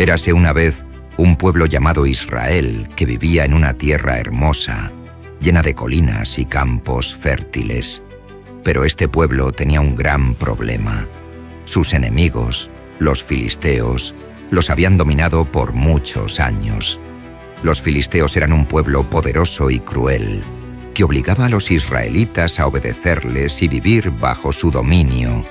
Érase una vez un pueblo llamado Israel que vivía en una tierra hermosa, llena de colinas y campos fértiles. Pero este pueblo tenía un gran problema. Sus enemigos, los filisteos, los habían dominado por muchos años. Los filisteos eran un pueblo poderoso y cruel, que obligaba a los israelitas a obedecerles y vivir bajo su dominio.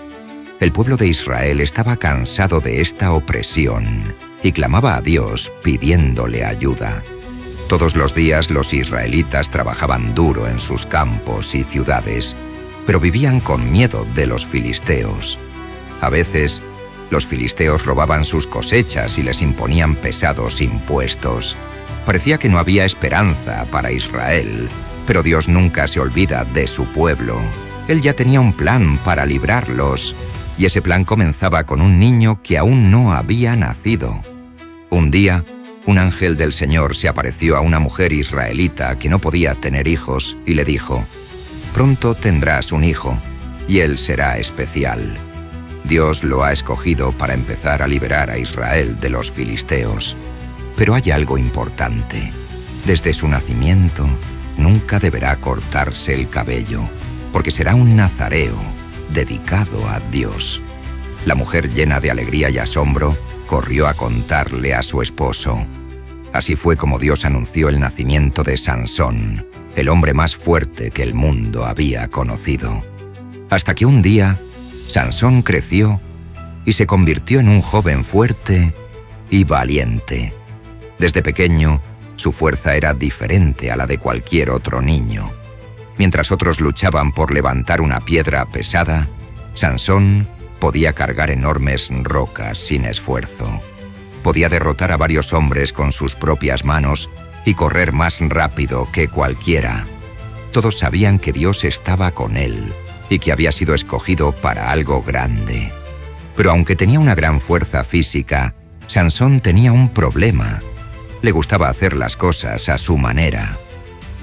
El pueblo de Israel estaba cansado de esta opresión y clamaba a Dios pidiéndole ayuda. Todos los días los israelitas trabajaban duro en sus campos y ciudades, pero vivían con miedo de los filisteos. A veces, los filisteos robaban sus cosechas y les imponían pesados impuestos. Parecía que no había esperanza para Israel, pero Dios nunca se olvida de su pueblo. Él ya tenía un plan para librarlos, y ese plan comenzaba con un niño que aún no había nacido. Un día, un ángel del Señor se apareció a una mujer israelita que no podía tener hijos y le dijo: «Pronto tendrás un hijo, y él será especial. Dios lo ha escogido para empezar a liberar a Israel de los filisteos. Pero hay algo importante. Desde su nacimiento, nunca deberá cortarse el cabello, porque será un nazareo dedicado a Dios». La mujer, llena de alegría y asombro, corrió a contarle a su esposo. Así fue como Dios anunció el nacimiento de Sansón, el hombre más fuerte que el mundo había conocido. Hasta que un día, Sansón creció y se convirtió en un joven fuerte y valiente. Desde pequeño, su fuerza era diferente a la de cualquier otro niño. Mientras otros luchaban por levantar una piedra pesada, Sansón podía cargar enormes rocas sin esfuerzo. Podía derrotar a varios hombres con sus propias manos y correr más rápido que cualquiera. Todos sabían que Dios estaba con él y que había sido escogido para algo grande. Pero aunque tenía una gran fuerza física, Sansón tenía un problema. Le gustaba hacer las cosas a su manera.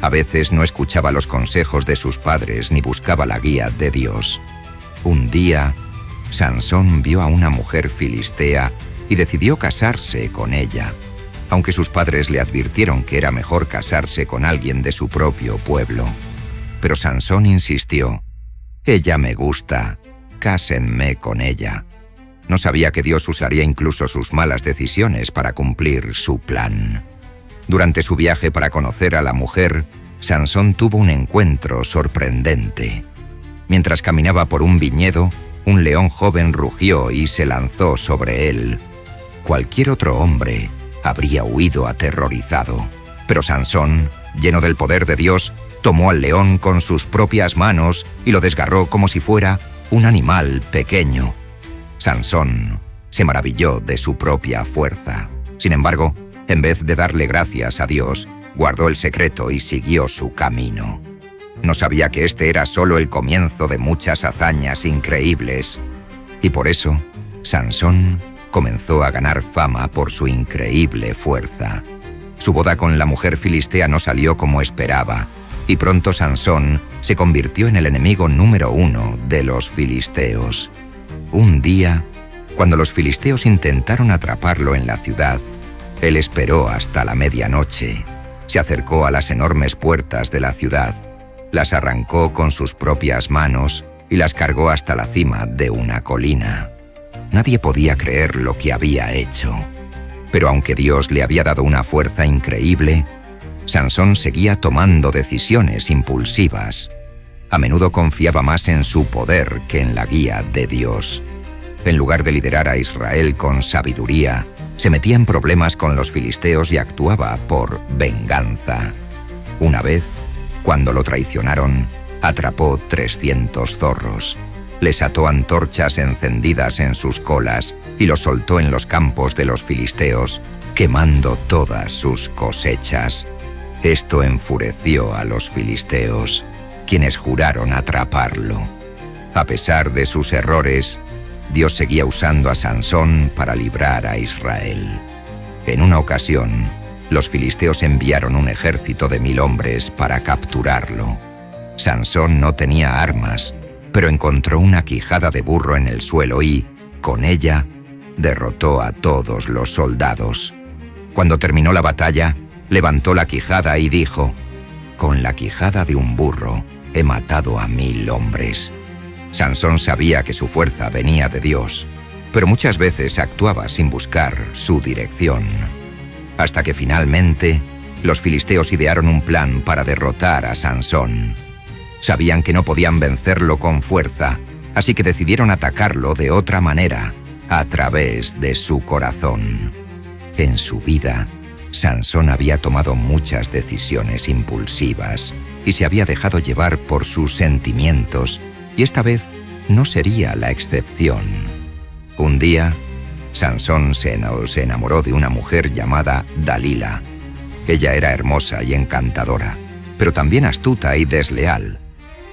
A veces no escuchaba los consejos de sus padres ni buscaba la guía de Dios. Un día, Sansón vio a una mujer filistea y decidió casarse con ella, aunque sus padres le advirtieron que era mejor casarse con alguien de su propio pueblo. Pero Sansón insistió: «Ella me gusta, cásenme con ella». No sabía que Dios usaría incluso sus malas decisiones para cumplir su plan. Durante su viaje para conocer a la mujer, Sansón tuvo un encuentro sorprendente. Mientras caminaba por un viñedo, un león joven rugió y se lanzó sobre él. Cualquier otro hombre habría huido aterrorizado, pero Sansón, lleno del poder de Dios, tomó al león con sus propias manos y lo desgarró como si fuera un animal pequeño. Sansón se maravilló de su propia fuerza. Sin embargo, en vez de darle gracias a Dios, guardó el secreto y siguió su camino. No sabía que este era solo el comienzo de muchas hazañas increíbles. Y por eso, Sansón comenzó a ganar fama por su increíble fuerza. Su boda con la mujer filistea no salió como esperaba, y pronto Sansón se convirtió en el enemigo número 1 de los filisteos. Un día, cuando los filisteos intentaron atraparlo en la ciudad, él esperó hasta la medianoche. Se acercó a las enormes puertas de la ciudad, las arrancó con sus propias manos y las cargó hasta la cima de una colina. Nadie podía creer lo que había hecho. Pero aunque Dios le había dado una fuerza increíble, Sansón seguía tomando decisiones impulsivas. A menudo confiaba más en su poder que en la guía de Dios. En lugar de liderar a Israel con sabiduría, se metía en problemas con los filisteos y actuaba por venganza. Una vez, cuando lo traicionaron, atrapó 300 zorros. Les ató antorchas encendidas en sus colas y los soltó en los campos de los filisteos, quemando todas sus cosechas. Esto enfureció a los filisteos, quienes juraron atraparlo. A pesar de sus errores, Dios seguía usando a Sansón para librar a Israel. En una ocasión, los filisteos enviaron un ejército de 1000 hombres para capturarlo. Sansón no tenía armas, pero encontró una quijada de burro en el suelo y, con ella, derrotó a todos los soldados. Cuando terminó la batalla, levantó la quijada y dijo: «Con la quijada de un burro he matado a 1000 hombres». Sansón sabía que su fuerza venía de Dios, pero muchas veces actuaba sin buscar su dirección. Hasta que finalmente, los filisteos idearon un plan para derrotar a Sansón. Sabían que no podían vencerlo con fuerza, así que decidieron atacarlo de otra manera, a través de su corazón. En su vida, Sansón había tomado muchas decisiones impulsivas y se había dejado llevar por sus sentimientos, y esta vez no sería la excepción. Un día, Sansón se enamoró de una mujer llamada Dalila. Ella era hermosa y encantadora, pero también astuta y desleal.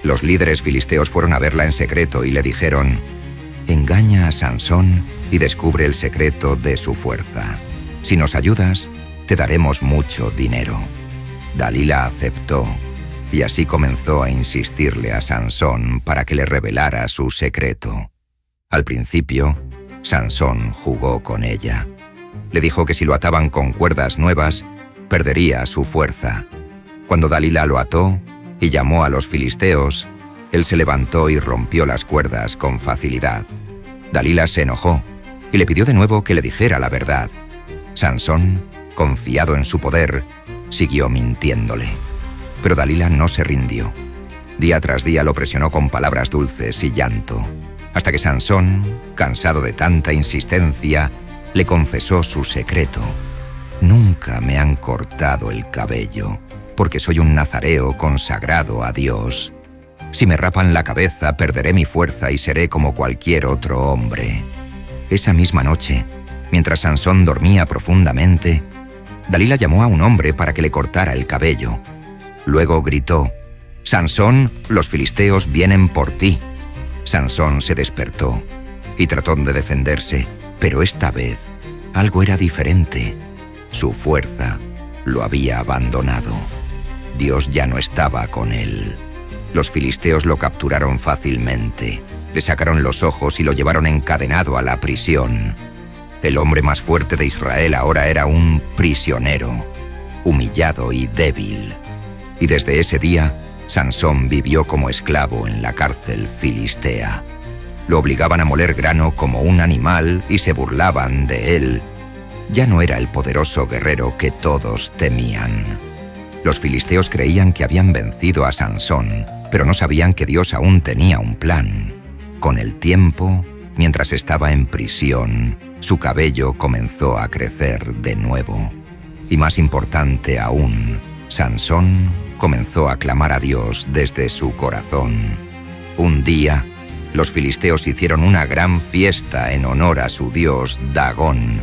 Los líderes filisteos fueron a verla en secreto y le dijeron: «Engaña a Sansón y descubre el secreto de su fuerza. Si nos ayudas, te daremos mucho dinero». Dalila aceptó, y así comenzó a insistirle a Sansón para que le revelara su secreto. Al principio, Sansón jugó con ella. Le dijo que si lo ataban con cuerdas nuevas, perdería su fuerza. Cuando Dalila lo ató y llamó a los filisteos, él se levantó y rompió las cuerdas con facilidad. Dalila se enojó y le pidió de nuevo que le dijera la verdad. Sansón, confiado en su poder, siguió mintiéndole. Pero Dalila no se rindió. Día tras día lo presionó con palabras dulces y llanto, hasta que Sansón, cansado de tanta insistencia, le confesó su secreto. «Nunca me han cortado el cabello, porque soy un nazareo consagrado a Dios. Si me rapan la cabeza, perderé mi fuerza y seré como cualquier otro hombre». Esa misma noche, mientras Sansón dormía profundamente, Dalila llamó a un hombre para que le cortara el cabello. Luego gritó: «Sansón, los filisteos vienen por ti». Sansón se despertó y trató de defenderse, pero esta vez algo era diferente. Su fuerza lo había abandonado. Dios ya no estaba con él. Los filisteos lo capturaron fácilmente, le sacaron los ojos y lo llevaron encadenado a la prisión. El hombre más fuerte de Israel ahora era un prisionero, humillado y débil. Y desde ese día, Sansón vivió como esclavo en la cárcel filistea. Lo obligaban a moler grano como un animal y se burlaban de él. Ya no era el poderoso guerrero que todos temían. Los filisteos creían que habían vencido a Sansón, pero no sabían que Dios aún tenía un plan. Con el tiempo, mientras estaba en prisión, su cabello comenzó a crecer de nuevo. Y más importante aún, Sansón comenzó a clamar a Dios desde su corazón. Un día, los filisteos hicieron una gran fiesta en honor a su dios Dagón.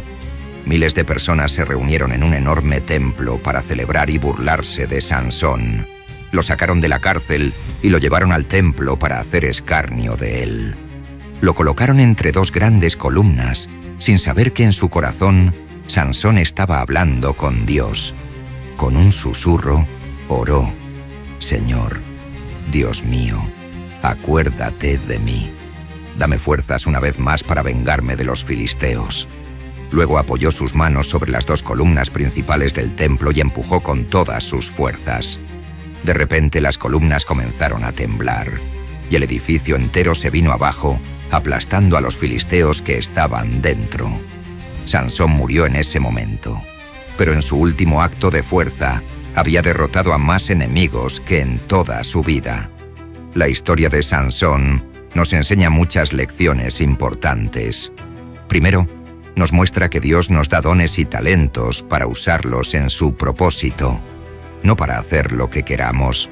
Miles de personas se reunieron en un enorme templo para celebrar y burlarse de Sansón. Lo sacaron de la cárcel y lo llevaron al templo para hacer escarnio de él. Lo colocaron entre 2 grandes columnas, sin saber que en su corazón Sansón estaba hablando con Dios. Con un susurro, oró: «Señor, Dios mío, acuérdate de mí. Dame fuerzas una vez más para vengarme de los filisteos». Luego apoyó sus manos sobre las 2 columnas principales del templo y empujó con todas sus fuerzas. De repente las columnas comenzaron a temblar, y el edificio entero se vino abajo, aplastando a los filisteos que estaban dentro. Sansón murió en ese momento, pero en su último acto de fuerza había derrotado a más enemigos que en toda su vida. La historia de Sansón nos enseña muchas lecciones importantes. Primero, nos muestra que Dios nos da dones y talentos para usarlos en su propósito, no para hacer lo que queramos.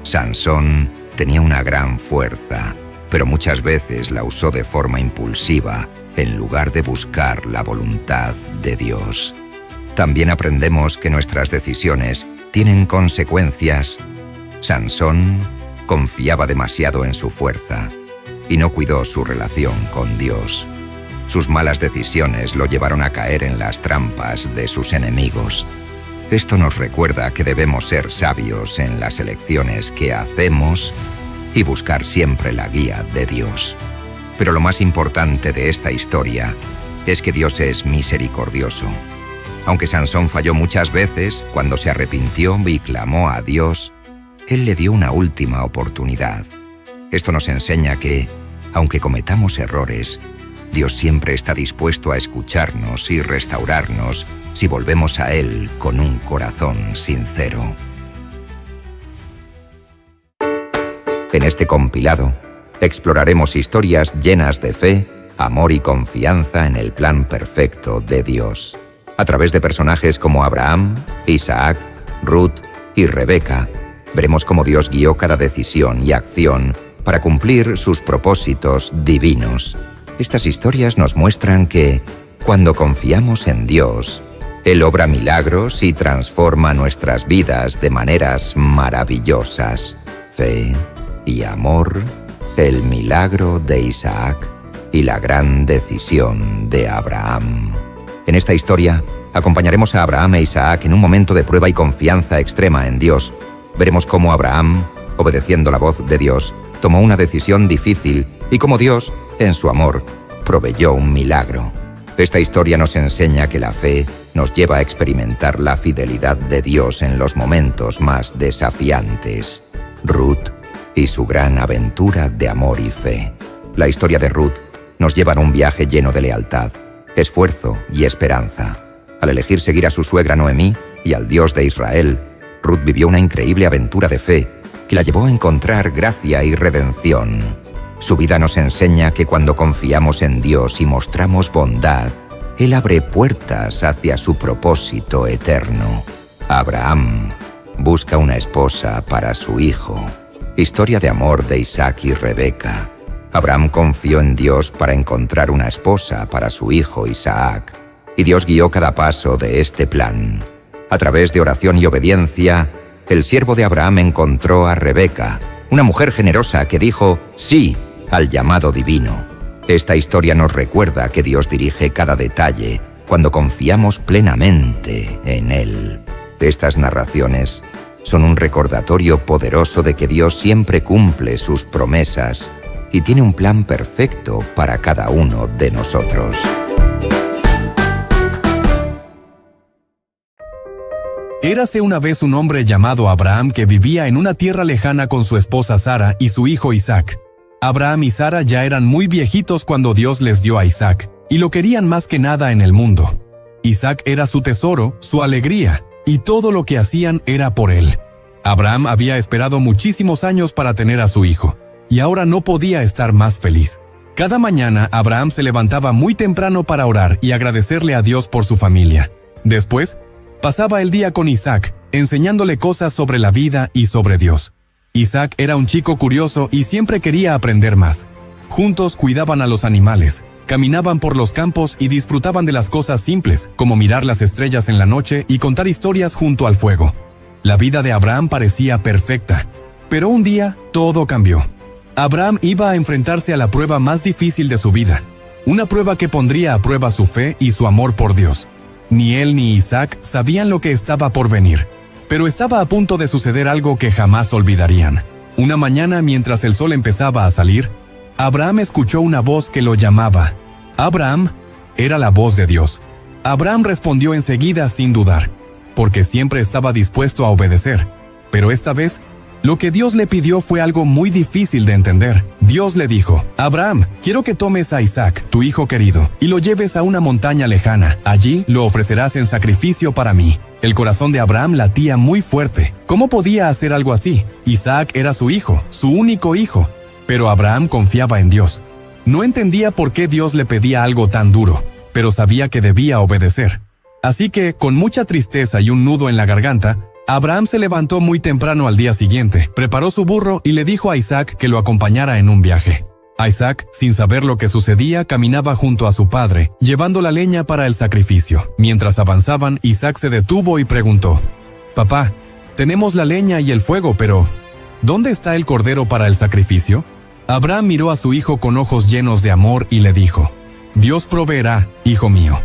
Sansón tenía una gran fuerza, pero muchas veces la usó de forma impulsiva, en lugar de buscar la voluntad de Dios. También aprendemos que nuestras decisiones tienen consecuencias. Sansón confiaba demasiado en su fuerza y no cuidó su relación con Dios. Sus malas decisiones lo llevaron a caer en las trampas de sus enemigos. Esto nos recuerda que debemos ser sabios en las elecciones que hacemos y buscar siempre la guía de Dios. Pero lo más importante de esta historia es que Dios es misericordioso. Aunque Sansón falló muchas veces, cuando se arrepintió y clamó a Dios, Él le dio una última oportunidad. Esto nos enseña que, aunque cometamos errores, Dios siempre está dispuesto a escucharnos y restaurarnos si volvemos a Él con un corazón sincero. En este compilado, exploraremos historias llenas de fe, amor y confianza en el plan perfecto de Dios. A través de personajes como Abraham, Isaac, Ruth y Rebeca, veremos cómo Dios guió cada decisión y acción para cumplir sus propósitos divinos. Estas historias nos muestran que, cuando confiamos en Dios, Él obra milagros y transforma nuestras vidas de maneras maravillosas. Fe y amor, el milagro de Isaac y la gran decisión de Abraham. En esta historia, acompañaremos a Abraham e Isaac en un momento de prueba y confianza extrema en Dios. Veremos cómo Abraham, obedeciendo la voz de Dios, tomó una decisión difícil y cómo Dios, en su amor, proveyó un milagro. Esta historia nos enseña que la fe nos lleva a experimentar la fidelidad de Dios en los momentos más desafiantes. Ruth y su gran aventura de amor y fe. La historia de Ruth nos lleva a un viaje lleno de lealtad, esfuerzo y esperanza. Al elegir seguir a su suegra Noemí y al Dios de Israel, Ruth vivió una increíble aventura de fe que la llevó a encontrar gracia y redención. Su vida nos enseña que cuando confiamos en Dios y mostramos bondad, Él abre puertas hacia su propósito eterno. Abraham busca una esposa para su hijo. Historia de amor de Isaac y Rebeca. Abraham confió en Dios para encontrar una esposa para su hijo Isaac, y Dios guió cada paso de este plan. A través de oración y obediencia, el siervo de Abraham encontró a Rebeca, una mujer generosa que dijo sí al llamado divino. Esta historia nos recuerda que Dios dirige cada detalle cuando confiamos plenamente en Él. Estas narraciones son un recordatorio poderoso de que Dios siempre cumple sus promesas y tiene un plan perfecto para cada uno de nosotros. Érase una vez un hombre llamado Abraham que vivía en una tierra lejana con su esposa Sara y su hijo Isaac. Abraham y Sara ya eran muy viejitos cuando Dios les dio a Isaac, y lo querían más que nada en el mundo. Isaac era su tesoro, su alegría, y todo lo que hacían era por él. Abraham había esperado muchísimos años para tener a su hijo, y ahora no podía estar más feliz. Cada mañana Abraham se levantaba muy temprano para orar y agradecerle a Dios por su familia. Después, pasaba el día con Isaac, enseñándole cosas sobre la vida y sobre Dios. Isaac era un chico curioso y siempre quería aprender más. Juntos cuidaban a los animales, caminaban por los campos y disfrutaban de las cosas simples, como mirar las estrellas en la noche y contar historias junto al fuego. La vida de Abraham parecía perfecta, pero un día todo cambió. Abraham iba a enfrentarse a la prueba más difícil de su vida, una prueba que pondría a prueba su fe y su amor por Dios. Ni él ni Isaac sabían lo que estaba por venir, pero estaba a punto de suceder algo que jamás olvidarían. Una mañana, mientras el sol empezaba a salir, Abraham escuchó una voz que lo llamaba. Abraham era la voz de Dios. Abraham respondió enseguida sin dudar, porque siempre estaba dispuesto a obedecer. Pero esta vez, lo que Dios le pidió fue algo muy difícil de entender. Dios le dijo: Abraham, quiero que tomes a Isaac, tu hijo querido, y lo lleves a una montaña lejana. Allí lo ofrecerás en sacrificio para mí. El corazón de Abraham latía muy fuerte. ¿Cómo podía hacer algo así? Isaac era su hijo, su único hijo. Pero Abraham confiaba en Dios. No entendía por qué Dios le pedía algo tan duro, pero sabía que debía obedecer. Así que, con mucha tristeza y un nudo en la garganta, Abraham se levantó muy temprano al día siguiente, preparó su burro y le dijo a Isaac que lo acompañara en un viaje. Isaac, sin saber lo que sucedía, caminaba junto a su padre, llevando la leña para el sacrificio. Mientras avanzaban, Isaac se detuvo y preguntó: «Papá, tenemos la leña y el fuego, pero ¿dónde está el cordero para el sacrificio?» Abraham miró a su hijo con ojos llenos de amor y le dijo: «Dios proveerá, hijo mío».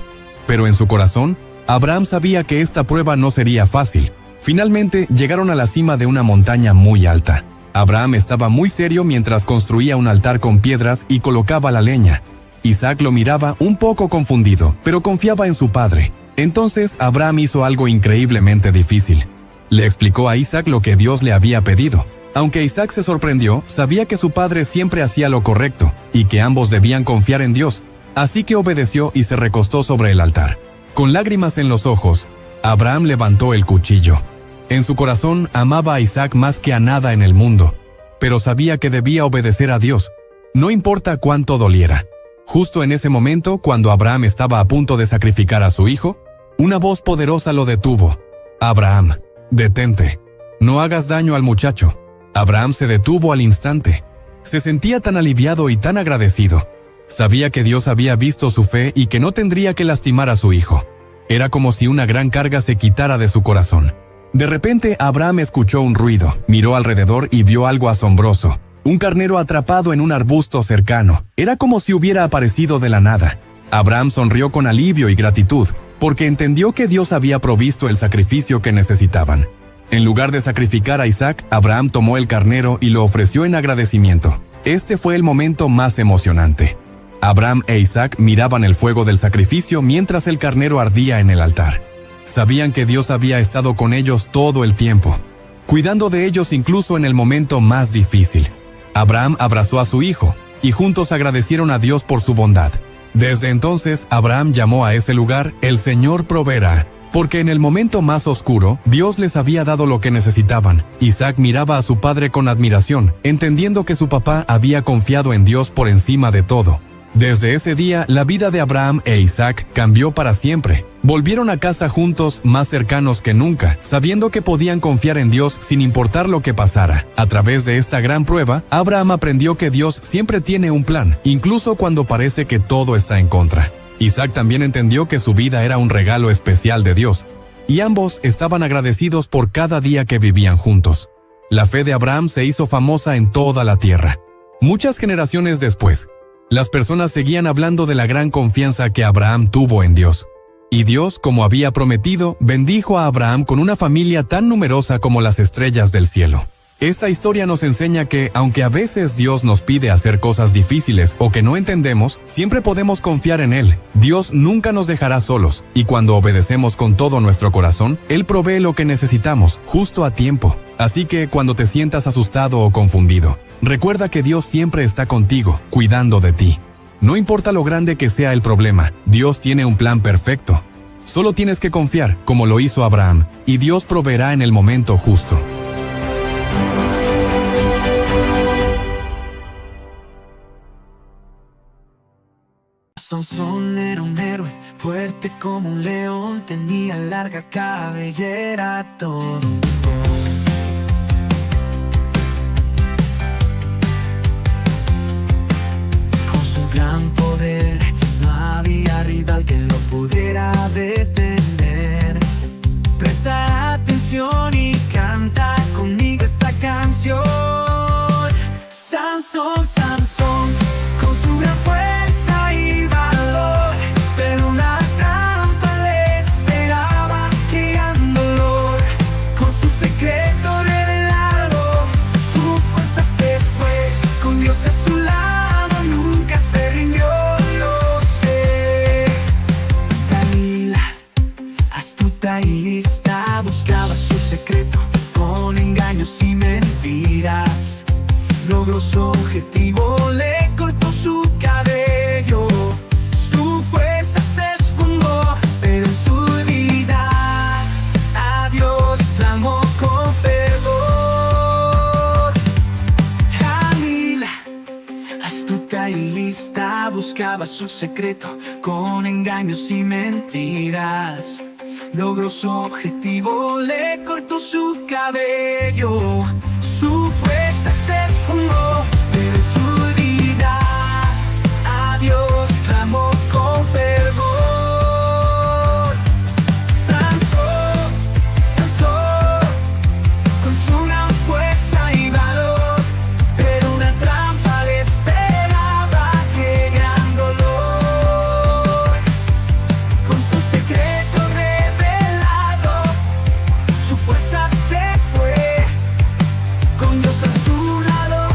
Pero en su corazón, Abraham sabía que esta prueba no sería fácil. Finalmente llegaron a la cima de una montaña muy alta. Abraham estaba muy serio mientras construía un altar con piedras y colocaba la leña. Isaac lo miraba un poco confundido, pero confiaba en su padre. Entonces Abraham hizo algo increíblemente difícil. Le explicó a Isaac lo que Dios le había pedido. Aunque Isaac se sorprendió, sabía que su padre siempre hacía lo correcto y que ambos debían confiar en Dios. Así que obedeció y se recostó sobre el altar. Con lágrimas en los ojos, Abraham levantó el cuchillo. En su corazón amaba a Isaac más que a nada en el mundo, pero sabía que debía obedecer a Dios, no importa cuánto doliera. Justo en ese momento, cuando Abraham estaba a punto de sacrificar a su hijo, una voz poderosa lo detuvo. «Abraham, detente. No hagas daño al muchacho». Abraham se detuvo al instante. Se sentía tan aliviado y tan agradecido. Sabía que Dios había visto su fe y que no tendría que lastimar a su hijo. Era como si una gran carga se quitara de su corazón. De repente, Abraham escuchó un ruido, miró alrededor y vio algo asombroso. Un carnero atrapado en un arbusto cercano. Era como si hubiera aparecido de la nada. Abraham sonrió con alivio y gratitud, porque entendió que Dios había provisto el sacrificio que necesitaban. En lugar de sacrificar a Isaac, Abraham tomó el carnero y lo ofreció en agradecimiento. Este fue el momento más emocionante. Abraham e Isaac miraban el fuego del sacrificio mientras el carnero ardía en el altar. Sabían que Dios había estado con ellos todo el tiempo, cuidando de ellos incluso en el momento más difícil. Abraham abrazó a su hijo, y juntos agradecieron a Dios por su bondad. Desde entonces, Abraham llamó a ese lugar «El Señor proveerá», porque en el momento más oscuro, Dios les había dado lo que necesitaban. Isaac miraba a su padre con admiración, entendiendo que su papá había confiado en Dios por encima de todo. Desde ese día, la vida de Abraham e Isaac cambió para siempre. Volvieron a casa juntos, más cercanos que nunca, sabiendo que podían confiar en Dios sin importar lo que pasara. A través de esta gran prueba, Abraham aprendió que Dios siempre tiene un plan, incluso cuando parece que todo está en contra. Isaac también entendió que su vida era un regalo especial de Dios, y ambos estaban agradecidos por cada día que vivían juntos. La fe de Abraham se hizo famosa en toda la tierra. Muchas generaciones después, las personas seguían hablando de la gran confianza que Abraham tuvo en Dios. Y Dios, como había prometido, bendijo a Abraham con una familia tan numerosa como las estrellas del cielo. Esta historia nos enseña que, aunque a veces Dios nos pide hacer cosas difíciles o que no entendemos, siempre podemos confiar en Él. Dios nunca nos dejará solos, y cuando obedecemos con todo nuestro corazón, Él provee lo que necesitamos, justo a tiempo. Así que, cuando te sientas asustado o confundido, recuerda que Dios siempre está contigo, cuidando de ti. No importa lo grande que sea el problema, Dios tiene un plan perfecto. Solo tienes que confiar, como lo hizo Abraham, y Dios proveerá en el momento justo. Sansón era un héroe, fuerte como un león, tenía larga cabellera, todo un don. Con su gran poder, no había rival que lo pudiera detener. Presta atención y canta conmigo esta canción. Sansón, Sansón, con su gran fuerza y valor, pero una trampa le esperaba, creando dolor. Con su secreto revelado, su fuerza se fue. Con Dios a su lado, nunca se rindió, lo sé. Dalila, astuta y lista, buscaba su secreto con engaños y mentiras. Logró su objetivo, le cortó su cabello. Su fuerza se esfumó, pero en su debilidad a Dios clamó con fervor. Dalila, astuta y lista, buscaba su secreto con engaños y mentiras. Logró su objetivo, le cortó su cabello. Su fuerza se esfumó, pero en su debilidad a Dios clamó con fervor. Sansón, Sansón, con su gran fuerza y valor, pero una trampa le esperaba, qué gran dolor. Con su secreto revelado, su fuerza se fue. Con Dios a su lado,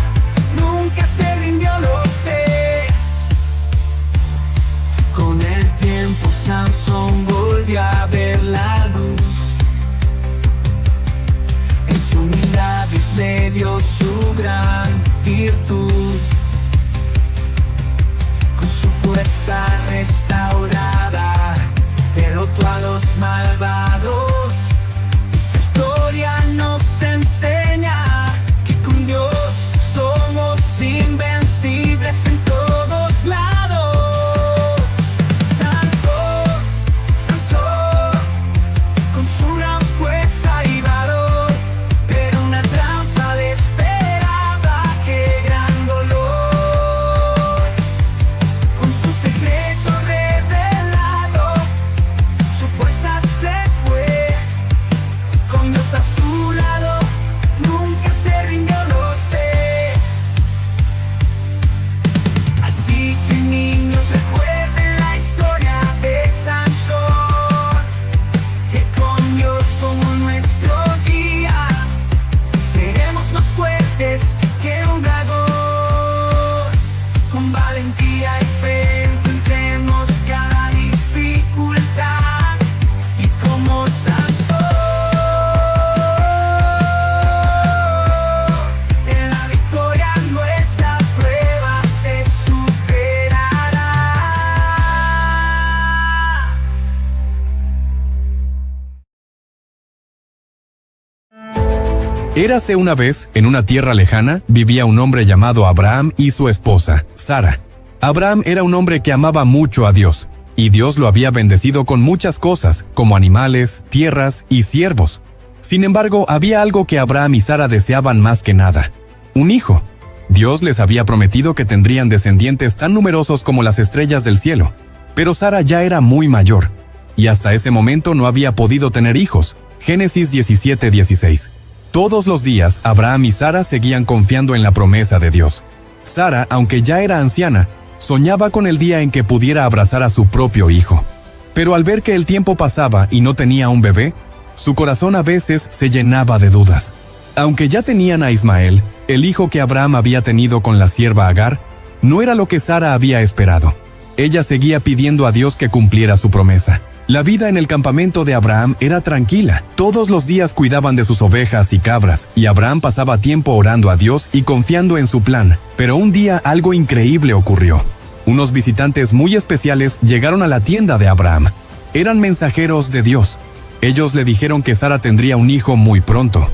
Érase una vez, en una tierra lejana, vivía un hombre llamado Abraham y su esposa, Sara. Abraham era un hombre que amaba mucho a Dios, y Dios lo había bendecido con muchas cosas, como animales, tierras y siervos. Sin embargo, había algo que Abraham y Sara deseaban más que nada: un hijo. Dios les había prometido que tendrían descendientes tan numerosos como las estrellas del cielo, pero Sara ya era muy mayor, y hasta ese momento no había podido tener hijos. Génesis 17:16. Todos los días, Abraham y Sara seguían confiando en la promesa de Dios. Sara, aunque ya era anciana, soñaba con el día en que pudiera abrazar a su propio hijo. Pero al ver que el tiempo pasaba y no tenía un bebé, su corazón a veces se llenaba de dudas. Aunque ya tenían a Ismael, el hijo que Abraham había tenido con la sierva Agar, no era lo que Sara había esperado. Ella seguía pidiendo a Dios que cumpliera su promesa. La vida en el campamento de Abraham era tranquila. Todos los días cuidaban de sus ovejas y cabras, y Abraham pasaba tiempo orando a Dios y confiando en su plan. Pero un día algo increíble ocurrió. Unos visitantes muy especiales llegaron a la tienda de Abraham. Eran mensajeros de Dios. Ellos le dijeron que Sara tendría un hijo muy pronto.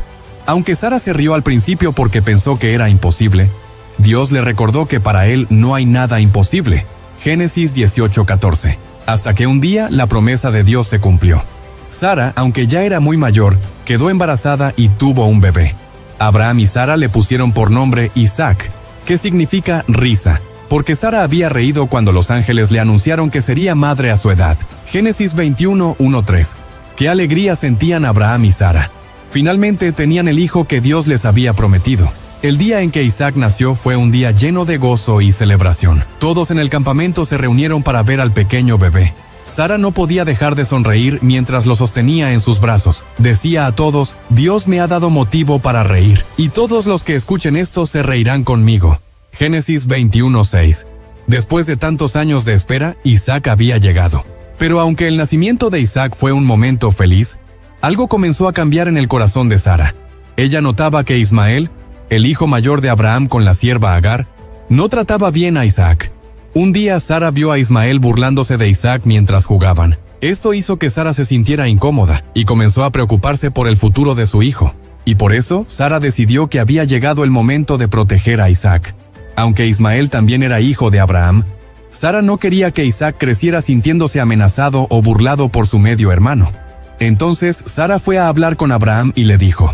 Aunque Sara se rió al principio porque pensó que era imposible, Dios le recordó que para él no hay nada imposible. Génesis 18:14. Hasta que un día la promesa de Dios se cumplió. Sara, aunque ya era muy mayor, quedó embarazada y tuvo un bebé. Abraham y Sara le pusieron por nombre Isaac, que significa risa, porque Sara había reído cuando los ángeles le anunciaron que sería madre a su edad. Génesis 21:1-3. Qué alegría sentían Abraham y Sara. Finalmente tenían el hijo que Dios les había prometido. El día en que Isaac nació fue un día lleno de gozo y celebración. Todos en el campamento se reunieron para ver al pequeño bebé. Sara no podía dejar de sonreír mientras lo sostenía en sus brazos. Decía a todos: Dios me ha dado motivo para reír, y todos los que escuchen esto se reirán conmigo. Génesis 21:6. Después de tantos años de espera, Isaac había llegado. Pero aunque el nacimiento de Isaac fue un momento feliz, algo comenzó a cambiar en el corazón de Sara. Ella notaba que Ismael, el hijo mayor de Abraham con la sierva Agar, no trataba bien a Isaac. Un día Sara vio a Ismael burlándose de Isaac mientras jugaban. Esto hizo que Sara se sintiera incómoda y comenzó a preocuparse por el futuro de su hijo. Y por eso, Sara decidió que había llegado el momento de proteger a Isaac. Aunque Ismael también era hijo de Abraham, Sara no quería que Isaac creciera sintiéndose amenazado o burlado por su medio hermano. Entonces, Sara fue a hablar con Abraham y le dijo: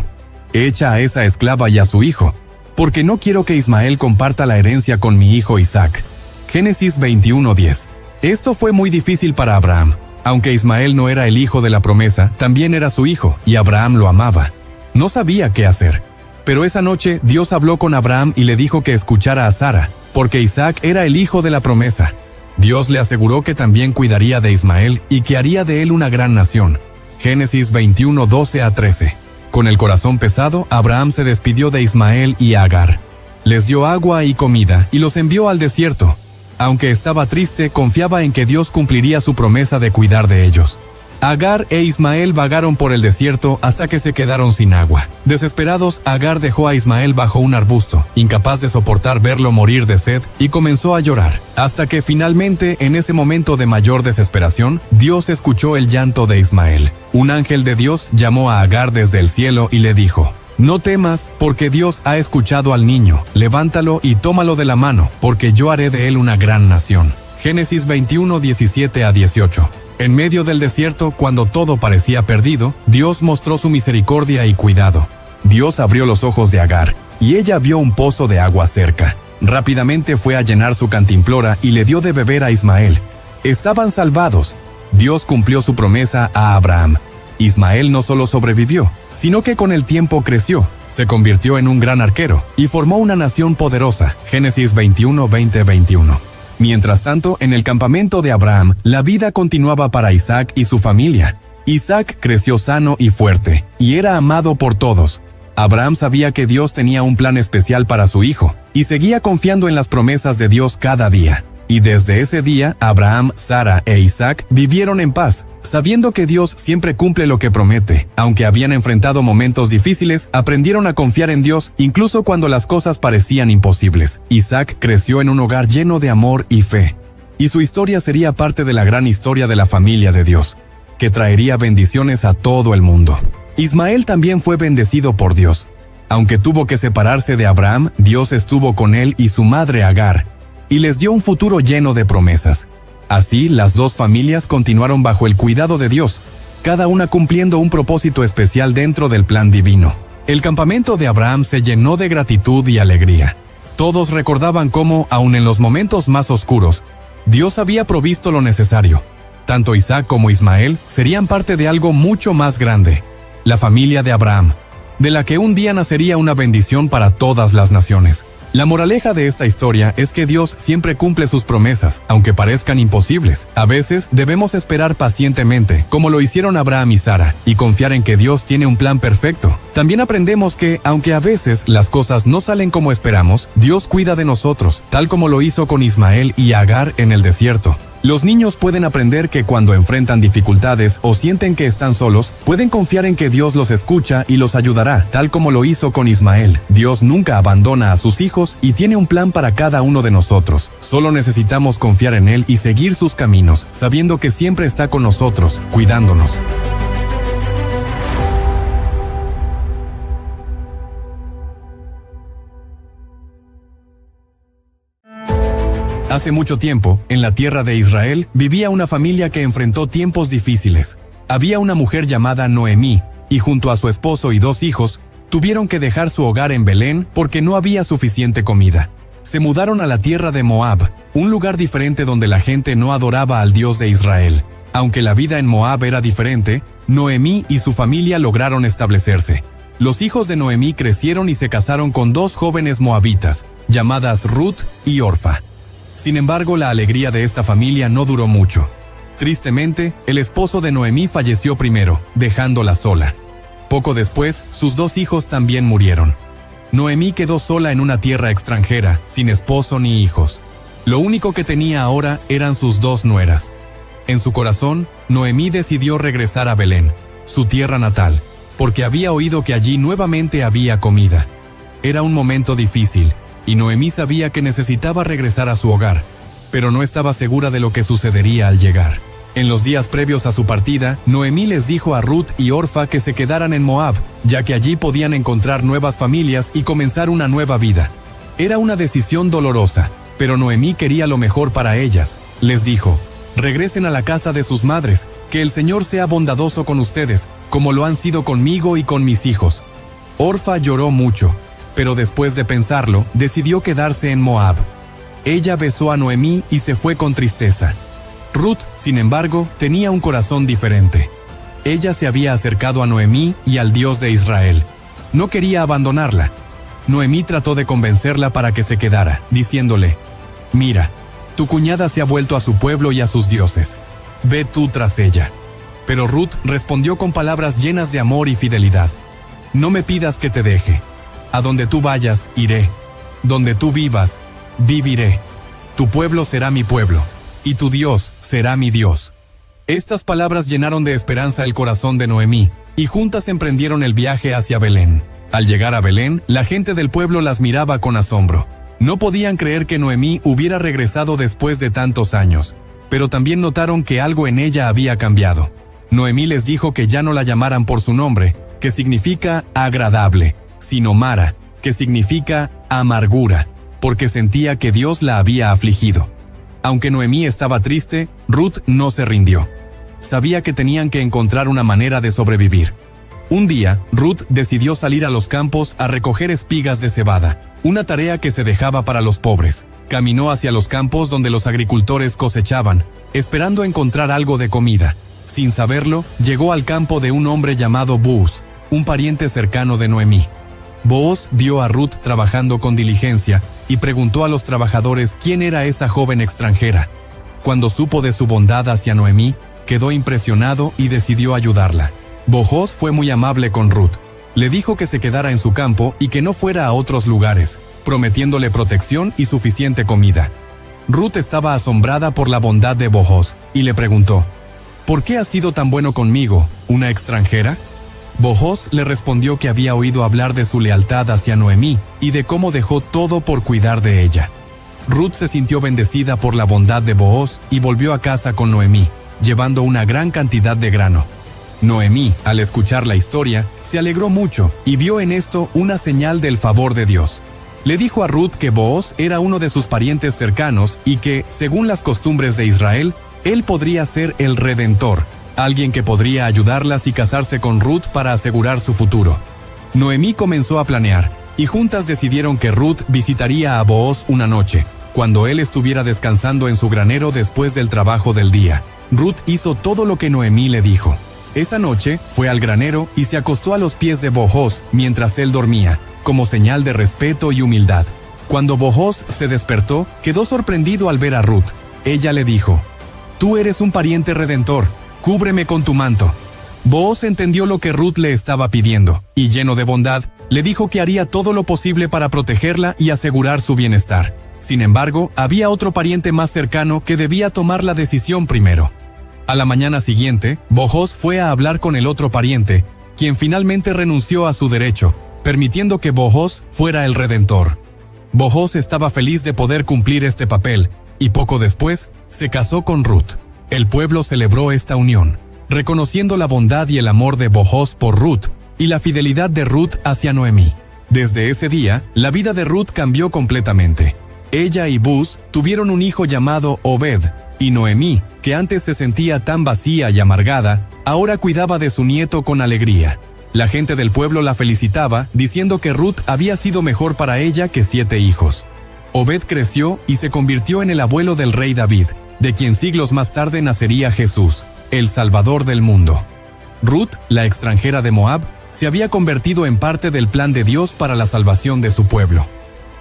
«Echa a esa esclava y a su hijo, porque no quiero que Ismael comparta la herencia con mi hijo Isaac». Génesis 21:10. Esto fue muy difícil para Abraham. Aunque Ismael no era el hijo de la promesa, también era su hijo, y Abraham lo amaba. No sabía qué hacer. Pero esa noche Dios habló con Abraham y le dijo que escuchara a Sara, porque Isaac era el hijo de la promesa. Dios le aseguró que también cuidaría de Ismael y que haría de él una gran nación. Génesis 21:12-13. Con el corazón pesado, Abraham se despidió de Ismael y Agar. Les dio agua y comida y los envió al desierto. Aunque estaba triste, confiaba en que Dios cumpliría su promesa de cuidar de ellos. Agar e Ismael vagaron por el desierto hasta que se quedaron sin agua. Desesperados, Agar dejó a Ismael bajo un arbusto, incapaz de soportar verlo morir de sed, y comenzó a llorar. Hasta que finalmente, en ese momento de mayor desesperación, Dios escuchó el llanto de Ismael. Un ángel de Dios llamó a Agar desde el cielo y le dijo: «No temas, porque Dios ha escuchado al niño. Levántalo y tómalo de la mano, porque yo haré de él una gran nación». Génesis 21:17-18. En medio del desierto, cuando todo parecía perdido, Dios mostró su misericordia y cuidado. Dios abrió los ojos de Agar, y ella vio un pozo de agua cerca. Rápidamente fue a llenar su cantimplora y le dio de beber a Ismael. Estaban salvados. Dios cumplió su promesa a Abraham. Ismael no solo sobrevivió, sino que con el tiempo creció, se convirtió en un gran arquero y formó una nación poderosa. Génesis 21:20-21. Mientras tanto, en el campamento de Abraham, la vida continuaba para Isaac y su familia. Isaac creció sano y fuerte, y era amado por todos. Abraham sabía que Dios tenía un plan especial para su hijo, y seguía confiando en las promesas de Dios cada día. Y desde ese día, Abraham, Sara e Isaac vivieron en paz, sabiendo que Dios siempre cumple lo que promete. Aunque habían enfrentado momentos difíciles, aprendieron a confiar en Dios incluso cuando las cosas parecían imposibles. Isaac creció en un hogar lleno de amor y fe, y su historia sería parte de la gran historia de la familia de Dios, que traería bendiciones a todo el mundo. Ismael también fue bendecido por Dios. Aunque tuvo que separarse de Abraham, Dios estuvo con él y su madre Agar, y les dio un futuro lleno de promesas. Así, las dos familias continuaron bajo el cuidado de Dios, cada una cumpliendo un propósito especial dentro del plan divino. El campamento de Abraham se llenó de gratitud y alegría. Todos recordaban cómo, aun en los momentos más oscuros, Dios había provisto lo necesario. Tanto Isaac como Ismael serían parte de algo mucho más grande, la familia de Abraham, de la que un día nacería una bendición para todas las naciones. La moraleja de esta historia es que Dios siempre cumple sus promesas, aunque parezcan imposibles. A veces debemos esperar pacientemente, como lo hicieron Abraham y Sara, y confiar en que Dios tiene un plan perfecto. También aprendemos que, aunque a veces las cosas no salen como esperamos, Dios cuida de nosotros, tal como lo hizo con Ismael y Agar en el desierto. Los niños pueden aprender que cuando enfrentan dificultades o sienten que están solos, pueden confiar en que Dios los escucha y los ayudará, tal como lo hizo con Ismael. Dios nunca abandona a sus hijos y tiene un plan para cada uno de nosotros. Solo necesitamos confiar en Él y seguir sus caminos, sabiendo que siempre está con nosotros, cuidándonos. Hace mucho tiempo, en la tierra de Israel, vivía una familia que enfrentó tiempos difíciles. Había una mujer llamada Noemí, y junto a su esposo y 2 hijos, tuvieron que dejar su hogar en Belén porque no había suficiente comida. Se mudaron a la tierra de Moab, un lugar diferente donde la gente no adoraba al Dios de Israel. Aunque la vida en Moab era diferente, Noemí y su familia lograron establecerse. Los hijos de Noemí crecieron y se casaron con 2 jóvenes moabitas, llamadas Ruth y Orfa. Sin embargo, la alegría de esta familia no duró mucho. Tristemente, el esposo de Noemí falleció primero, dejándola sola. Poco después, sus 2 hijos también murieron. Noemí quedó sola en una tierra extranjera, sin esposo ni hijos. Lo único que tenía ahora eran sus 2 nueras. En su corazón, Noemí decidió regresar a Belén, su tierra natal, porque había oído que allí nuevamente había comida. Era un momento difícil, y Noemí sabía que necesitaba regresar a su hogar, pero no estaba segura de lo que sucedería al llegar. En los días previos a su partida, Noemí les dijo a Ruth y Orfa que se quedaran en Moab, ya que allí podían encontrar nuevas familias y comenzar una nueva vida. Era una decisión dolorosa, pero Noemí quería lo mejor para ellas. Les dijo: regresen a la casa de sus madres, que el Señor sea bondadoso con ustedes, como lo han sido conmigo y con mis hijos. Orfa lloró mucho, pero después de pensarlo, decidió quedarse en Moab. Ella besó a Noemí y se fue con tristeza. Ruth, sin embargo, tenía un corazón diferente. Ella se había acercado a Noemí y al Dios de Israel. No quería abandonarla. Noemí trató de convencerla para que se quedara, diciéndole: mira, tu cuñada se ha vuelto a su pueblo y a sus dioses. Ve tú tras ella. Pero Ruth respondió con palabras llenas de amor y fidelidad: no me pidas que te deje. A donde tú vayas, iré. Donde tú vivas, viviré. Tu pueblo será mi pueblo, y tu Dios será mi Dios. Estas palabras llenaron de esperanza el corazón de Noemí, y juntas emprendieron el viaje hacia Belén. Al llegar a Belén, la gente del pueblo las miraba con asombro. No podían creer que Noemí hubiera regresado después de tantos años, pero también notaron que algo en ella había cambiado. Noemí les dijo que ya no la llamaran por su nombre, que significa agradable, sino Mara, que significa amargura, porque sentía que Dios la había afligido. Aunque Noemí estaba triste, Ruth no se rindió. Sabía que tenían que encontrar una manera de sobrevivir. Un día, Ruth decidió salir a los campos a recoger espigas de cebada, una tarea que se dejaba para los pobres. Caminó hacia los campos donde los agricultores cosechaban, esperando encontrar algo de comida. Sin saberlo, llegó al campo de un hombre llamado Booz, un pariente cercano de Noemí. Booz vio a Ruth trabajando con diligencia y preguntó a los trabajadores quién era esa joven extranjera. Cuando supo de su bondad hacia Noemí, quedó impresionado y decidió ayudarla. Booz fue muy amable con Ruth. Le dijo que se quedara en su campo y que no fuera a otros lugares, prometiéndole protección y suficiente comida. Ruth estaba asombrada por la bondad de Booz y le preguntó: ¿por qué has sido tan bueno conmigo, una extranjera? Booz le respondió que había oído hablar de su lealtad hacia Noemí y de cómo dejó todo por cuidar de ella. Ruth se sintió bendecida por la bondad de Booz y volvió a casa con Noemí, llevando una gran cantidad de grano. Noemí, al escuchar la historia, se alegró mucho y vio en esto una señal del favor de Dios. Le dijo a Ruth que Booz era uno de sus parientes cercanos y que, según las costumbres de Israel, él podría ser el Redentor, alguien que podría ayudarlas y casarse con Ruth para asegurar su futuro. Noemí comenzó a planear, y juntas decidieron que Ruth visitaría a Booz una noche, cuando él estuviera descansando en su granero después del trabajo del día. Ruth hizo todo lo que Noemí le dijo. Esa noche fue al granero y se acostó a los pies de Booz mientras él dormía, como señal de respeto y humildad. Cuando Booz se despertó, quedó sorprendido al ver a Ruth. Ella le dijo: «Tú eres un pariente redentor, cúbreme con tu manto». Booz entendió lo que Ruth le estaba pidiendo, y lleno de bondad, le dijo que haría todo lo posible para protegerla y asegurar su bienestar. Sin embargo, había otro pariente más cercano que debía tomar la decisión primero. A la mañana siguiente, Booz fue a hablar con el otro pariente, quien finalmente renunció a su derecho, permitiendo que Booz fuera el redentor. Booz estaba feliz de poder cumplir este papel, y poco después se casó con Ruth. El pueblo celebró esta unión, reconociendo la bondad y el amor de Booz por Ruth y la fidelidad de Ruth hacia Noemí. Desde ese día, la vida de Ruth cambió completamente. Ella y Booz tuvieron un hijo llamado Obed, y Noemí, que antes se sentía tan vacía y amargada, ahora cuidaba de su nieto con alegría. La gente del pueblo la felicitaba, diciendo que Ruth había sido mejor para ella que 7 hijos. Obed creció y se convirtió en el abuelo del rey David, de quien siglos más tarde nacería Jesús, el Salvador del mundo. Ruth, la extranjera de Moab, se había convertido en parte del plan de Dios para la salvación de su pueblo.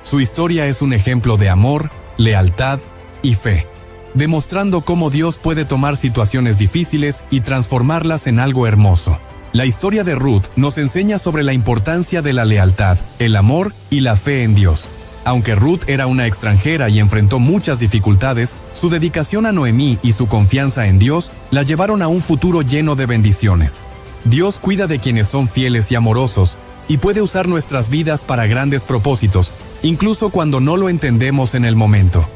Su historia es un ejemplo de amor, lealtad y fe, demostrando cómo Dios puede tomar situaciones difíciles y transformarlas en algo hermoso. La historia de Ruth nos enseña sobre la importancia de la lealtad, el amor y la fe en Dios. Aunque Ruth era una extranjera y enfrentó muchas dificultades, su dedicación a Noemí y su confianza en Dios la llevaron a un futuro lleno de bendiciones. Dios cuida de quienes son fieles y amorosos, y puede usar nuestras vidas para grandes propósitos, incluso cuando no lo entendemos en el momento.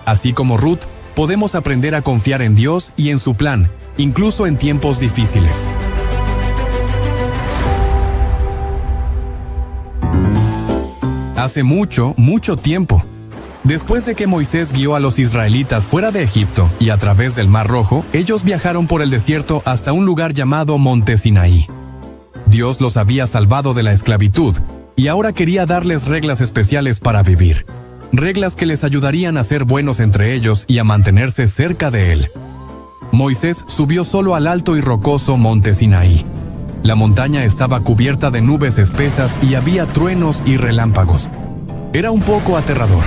Así como Ruth, podemos aprender a confiar en Dios y en su plan, incluso en tiempos difíciles. Hace mucho tiempo, después de que Moisés guió a los israelitas fuera de Egipto y a través del Mar Rojo, ellos viajaron por el desierto hasta un lugar llamado Monte Sinaí. Dios los había salvado de la esclavitud y ahora quería darles reglas especiales para vivir. Reglas que les ayudarían a ser buenos entre ellos y a mantenerse cerca de Él. Moisés subió solo al alto y rocoso Monte Sinaí. La montaña estaba cubierta de nubes espesas y había truenos y relámpagos. Era un poco aterrador,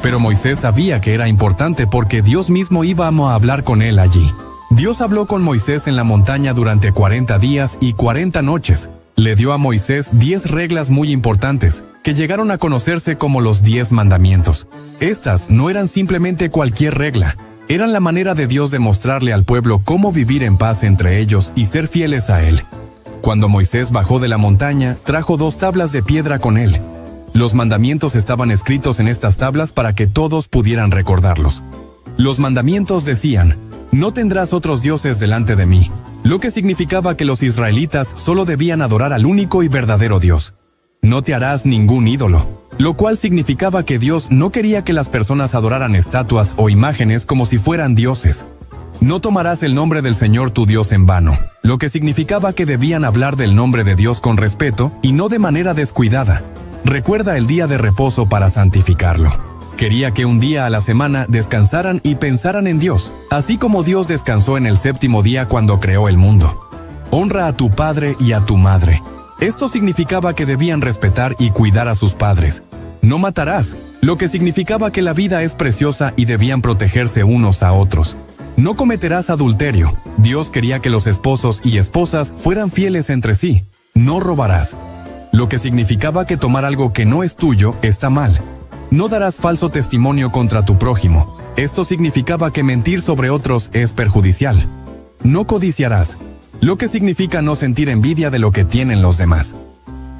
pero Moisés sabía que era importante porque Dios mismo iba a hablar con él allí. Dios habló con Moisés en la montaña durante 40 días y 40 noches. Le dio a Moisés 10 reglas muy importantes, que llegaron a conocerse como los 10 mandamientos. Estas no eran simplemente cualquier regla, eran la manera de Dios de mostrarle al pueblo cómo vivir en paz entre ellos y ser fieles a Él. Cuando Moisés bajó de la montaña, trajo 2 tablas de piedra con él. Los mandamientos estaban escritos en estas tablas para que todos pudieran recordarlos. Los mandamientos decían: «No tendrás otros dioses delante de mí», lo que significaba que los israelitas solo debían adorar al único y verdadero Dios. «No te harás ningún ídolo», lo cual significaba que Dios no quería que las personas adoraran estatuas o imágenes como si fueran dioses. «No tomarás el nombre del Señor tu Dios en vano», lo que significaba que debían hablar del nombre de Dios con respeto y no de manera descuidada. «Recuerda el día de reposo para santificarlo». Quería que un día a la semana descansaran y pensaran en Dios, así como Dios descansó en el 7º día cuando creó el mundo. «Honra a tu padre y a tu madre». Esto significaba que debían respetar y cuidar a sus padres. «No matarás», lo que significaba que la vida es preciosa y debían protegerse unos a otros. «No cometerás adulterio». Dios quería que los esposos y esposas fueran fieles entre sí. «No robarás», lo que significaba que tomar algo que no es tuyo está mal. «No darás falso testimonio contra tu prójimo». Esto significaba que mentir sobre otros es perjudicial. «No codiciarás», lo que significa no sentir envidia de lo que tienen los demás.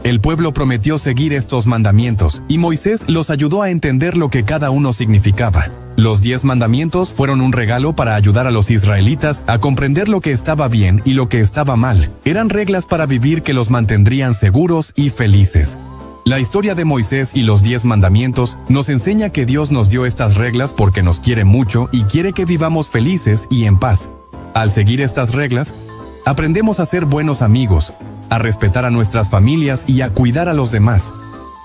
El pueblo prometió seguir estos mandamientos, y Moisés los ayudó a entender lo que cada uno significaba. Los 10 mandamientos fueron un regalo para ayudar a los israelitas a comprender lo que estaba bien y lo que estaba mal. Eran reglas para vivir que los mantendrían seguros y felices. La historia de Moisés y los 10 mandamientos nos enseña que Dios nos dio estas reglas porque nos quiere mucho y quiere que vivamos felices y en paz. Al seguir estas reglas, aprendemos a ser buenos amigos, a respetar a nuestras familias y a cuidar a los demás.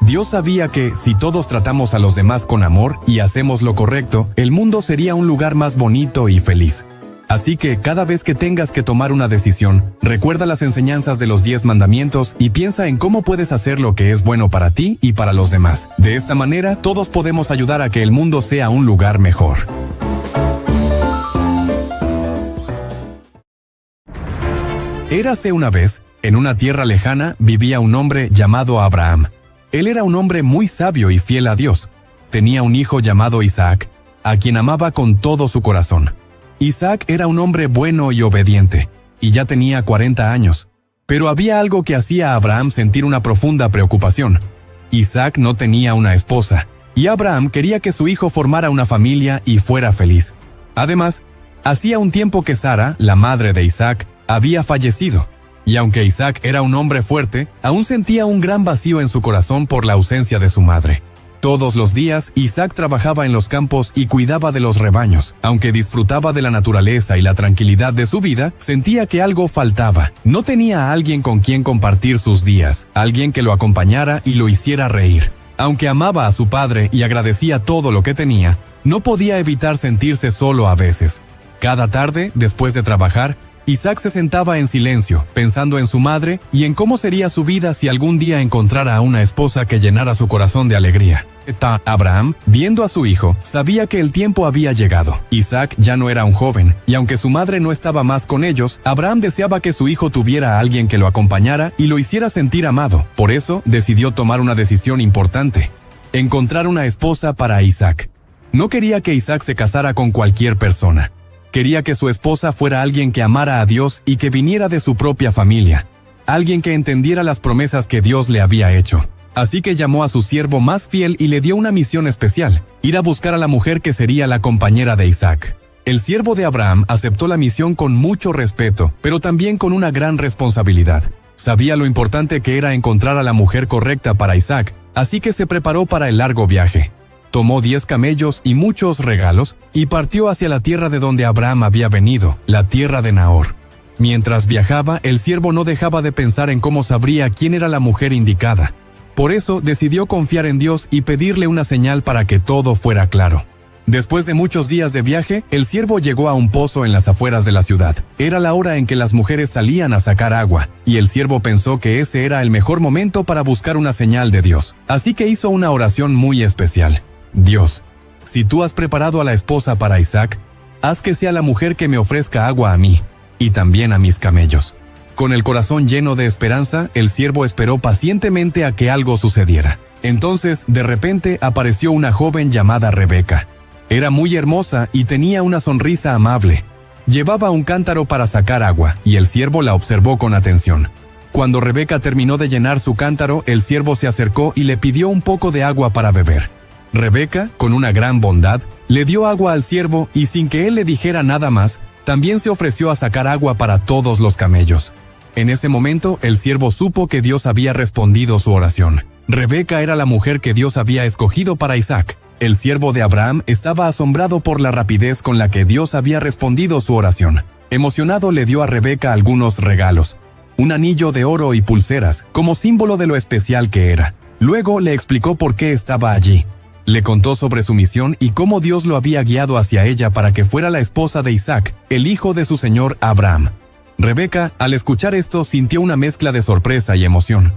Dios sabía que, si todos tratamos a los demás con amor y hacemos lo correcto, el mundo sería un lugar más bonito y feliz. Así que, cada vez que tengas que tomar una decisión, recuerda las enseñanzas de los 10 mandamientos y piensa en cómo puedes hacer lo que es bueno para ti y para los demás. De esta manera, todos podemos ayudar a que el mundo sea un lugar mejor. Érase una vez, en una tierra lejana, vivía un hombre llamado Abraham. Él era un hombre muy sabio y fiel a Dios. Tenía un hijo llamado Isaac, a quien amaba con todo su corazón. Isaac era un hombre bueno y obediente, y ya tenía 40 años. Pero había algo que hacía a Abraham sentir una profunda preocupación. Isaac no tenía una esposa, y Abraham quería que su hijo formara una familia y fuera feliz. Además, hacía un tiempo que Sara, la madre de Isaac, había fallecido. Y aunque Isaac era un hombre fuerte, aún sentía un gran vacío en su corazón por la ausencia de su madre. Todos los días, Isaac trabajaba en los campos y cuidaba de los rebaños. Aunque disfrutaba de la naturaleza y la tranquilidad de su vida, sentía que algo faltaba. No tenía a alguien con quien compartir sus días, alguien que lo acompañara y lo hiciera reír. Aunque amaba a su padre y agradecía todo lo que tenía, no podía evitar sentirse solo a veces. Cada tarde, después de trabajar, Isaac se sentaba en silencio, pensando en su madre y en cómo sería su vida si algún día encontrara a una esposa que llenara su corazón de alegría. Abraham, viendo a su hijo, sabía que el tiempo había llegado. Isaac ya no era un joven, y aunque su madre no estaba más con ellos, Abraham deseaba que su hijo tuviera a alguien que lo acompañara y lo hiciera sentir amado. Por eso, decidió tomar una decisión importante: encontrar una esposa para Isaac. No quería que Isaac se casara con cualquier persona. Quería que su esposa fuera alguien que amara a Dios y que viniera de su propia familia, alguien que entendiera las promesas que Dios le había hecho. Así que llamó a su siervo más fiel y le dio una misión especial: ir a buscar a la mujer que sería la compañera de Isaac. El siervo de Abraham aceptó la misión con mucho respeto, pero también con una gran responsabilidad. Sabía lo importante que era encontrar a la mujer correcta para Isaac, así que se preparó para el largo viaje. Tomó 10 camellos y muchos regalos y partió hacia la tierra de donde Abraham había venido, la tierra de Nahor. Mientras viajaba, el siervo no dejaba de pensar en cómo sabría quién era la mujer indicada. Por eso decidió confiar en Dios y pedirle una señal para que todo fuera claro. Después de muchos días de viaje, el siervo llegó a un pozo en las afueras de la ciudad. Era la hora en que las mujeres salían a sacar agua, y el siervo pensó que ese era el mejor momento para buscar una señal de Dios. Así que hizo una oración muy especial. Dios, si tú has preparado a la esposa para Isaac, haz que sea la mujer que me ofrezca agua a mí, y también a mis camellos. Con el corazón lleno de esperanza, el siervo esperó pacientemente a que algo sucediera. Entonces, de repente, apareció una joven llamada Rebeca. Era muy hermosa y tenía una sonrisa amable. Llevaba un cántaro para sacar agua, y el siervo la observó con atención. Cuando Rebeca terminó de llenar su cántaro, el siervo se acercó y le pidió un poco de agua para beber. Rebeca, con una gran bondad, le dio agua al siervo y sin que él le dijera nada más, también se ofreció a sacar agua para todos los camellos. En ese momento, el siervo supo que Dios había respondido su oración. Rebeca era la mujer que Dios había escogido para Isaac. El siervo de Abraham estaba asombrado por la rapidez con la que Dios había respondido su oración. Emocionado, le dio a Rebeca algunos regalos: un anillo de oro y pulseras, como símbolo de lo especial que era. Luego le explicó por qué estaba allí. Le contó sobre su misión y cómo Dios lo había guiado hacia ella para que fuera la esposa de Isaac, el hijo de su señor Abraham. Rebeca, al escuchar esto, sintió una mezcla de sorpresa y emoción.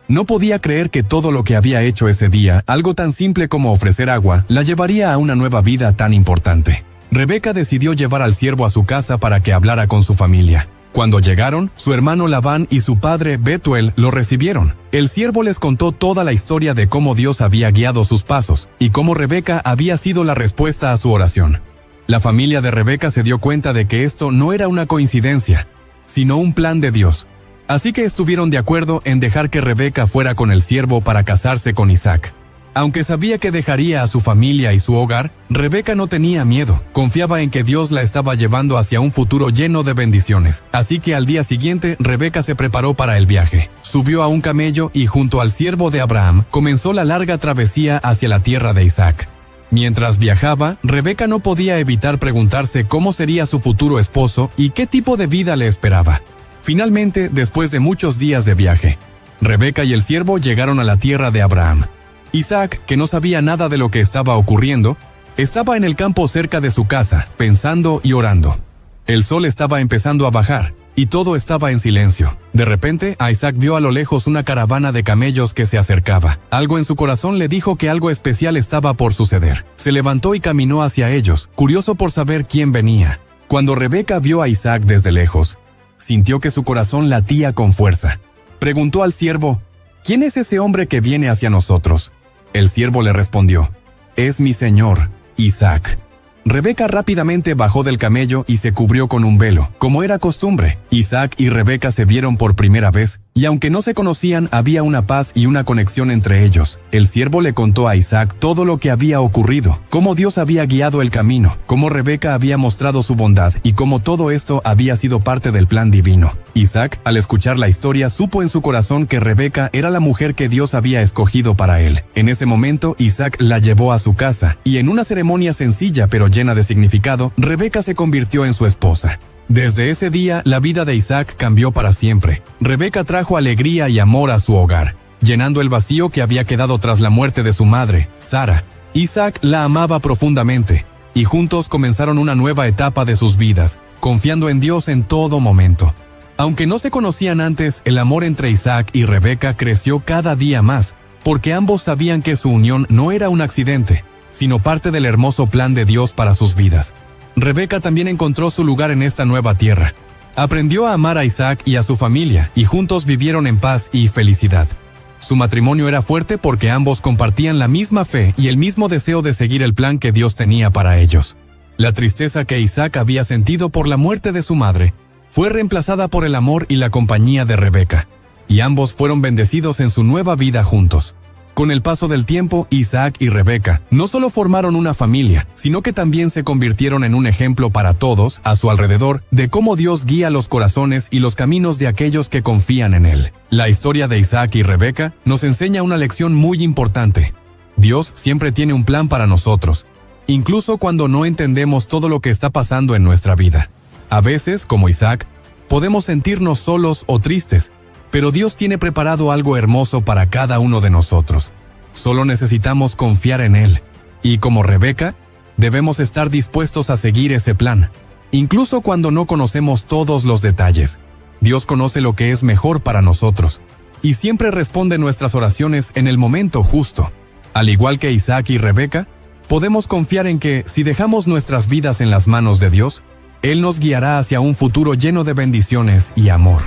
No podía creer que todo lo que había hecho ese día, algo tan simple como ofrecer agua, la llevaría a una nueva vida tan importante. Rebeca decidió llevar al siervo a su casa para que hablara con su familia. Cuando llegaron, su hermano Labán y su padre Betuel lo recibieron. El siervo les contó toda la historia de cómo Dios había guiado sus pasos y cómo Rebeca había sido la respuesta a su oración. La familia de Rebeca se dio cuenta de que esto no era una coincidencia, sino un plan de Dios. Así que estuvieron de acuerdo en dejar que Rebeca fuera con el siervo para casarse con Isaac. Aunque sabía que dejaría a su familia y su hogar, Rebeca no tenía miedo. Confiaba en que Dios la estaba llevando hacia un futuro lleno de bendiciones. Así que al día siguiente, Rebeca se preparó para el viaje. Subió a un camello y junto al siervo de Abraham, comenzó la larga travesía hacia la tierra de Isaac. Mientras viajaba, Rebeca no podía evitar preguntarse cómo sería su futuro esposo y qué tipo de vida le esperaba. Finalmente, después de muchos días de viaje, Rebeca y el siervo llegaron a la tierra de Abraham. Isaac, que no sabía nada de lo que estaba ocurriendo, estaba en el campo cerca de su casa, pensando y orando. El sol estaba empezando a bajar, y todo estaba en silencio. De repente, Isaac vio a lo lejos una caravana de camellos que se acercaba. Algo en su corazón le dijo que algo especial estaba por suceder. Se levantó y caminó hacia ellos, curioso por saber quién venía. Cuando Rebeca vio a Isaac desde lejos, sintió que su corazón latía con fuerza. Preguntó al siervo, ¿quién es ese hombre que viene hacia nosotros? El siervo le respondió, «Es mi señor, Isaac». Rebeca rápidamente bajó del camello y se cubrió con un velo, como era costumbre. Isaac y Rebeca se vieron por primera vez, y aunque no se conocían, había una paz y una conexión entre ellos. El siervo le contó a Isaac todo lo que había ocurrido, cómo Dios había guiado el camino, cómo Rebeca había mostrado su bondad y cómo todo esto había sido parte del plan divino. Isaac, al escuchar la historia, supo en su corazón que Rebeca era la mujer que Dios había escogido para él. En ese momento, Isaac la llevó a su casa, y en una ceremonia sencilla pero llena de significado, Rebeca se convirtió en su esposa. Desde ese día, la vida de Isaac cambió para siempre. Rebeca trajo alegría y amor a su hogar, llenando el vacío que había quedado tras la muerte de su madre, Sara. Isaac la amaba profundamente, y juntos comenzaron una nueva etapa de sus vidas, confiando en Dios en todo momento. Aunque no se conocían antes, el amor entre Isaac y Rebeca creció cada día más, porque ambos sabían que su unión no era un accidente, sino parte del hermoso plan de Dios para sus vidas. Rebeca también encontró su lugar en esta nueva tierra. Aprendió a amar a Isaac y a su familia, y juntos vivieron en paz y felicidad. Su matrimonio era fuerte porque ambos compartían la misma fe y el mismo deseo de seguir el plan que Dios tenía para ellos. La tristeza que Isaac había sentido por la muerte de su madre fue reemplazada por el amor y la compañía de Rebeca, y ambos fueron bendecidos en su nueva vida juntos. Con el paso del tiempo, Isaac y Rebeca no solo formaron una familia, sino que también se convirtieron en un ejemplo para todos a su alrededor de cómo Dios guía los corazones y los caminos de aquellos que confían en Él. La historia de Isaac y Rebeca nos enseña una lección muy importante. Dios siempre tiene un plan para nosotros, incluso cuando no entendemos todo lo que está pasando en nuestra vida. A veces, como Isaac, podemos sentirnos solos o tristes, pero Dios tiene preparado algo hermoso para cada uno de nosotros. Solo necesitamos confiar en Él. Y como Rebeca, debemos estar dispuestos a seguir ese plan, incluso cuando no conocemos todos los detalles. Dios conoce lo que es mejor para nosotros, y siempre responde nuestras oraciones en el momento justo. Al igual que Isaac y Rebeca, podemos confiar en que, si dejamos nuestras vidas en las manos de Dios, Él nos guiará hacia un futuro lleno de bendiciones y amor.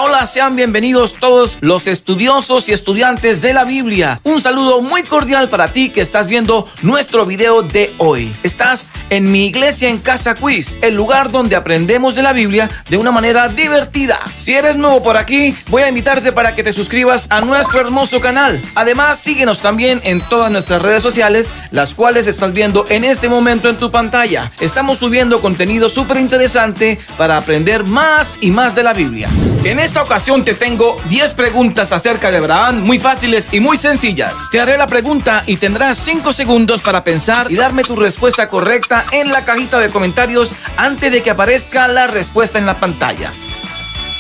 Hola, sean bienvenidos todos los estudiosos y estudiantes de la Biblia. Un saludo muy cordial para ti que estás viendo nuestro video de hoy. Estás en Mi Iglesia en Casa Quiz, el lugar donde aprendemos de la Biblia de una manera divertida. Si eres nuevo por aquí, voy a invitarte para que te suscribas a nuestro hermoso canal. Además, síguenos también en todas nuestras redes sociales, las cuales estás viendo en este momento en tu pantalla. Estamos subiendo contenido súper interesante para aprender más y más de la Biblia. En esta ocasión te tengo 10 preguntas acerca de Abraham, muy fáciles y muy sencillas. Te haré la pregunta y tendrás 5 segundos para pensar y darme tu respuesta correcta en la cajita de comentarios antes de que aparezca la respuesta en la pantalla.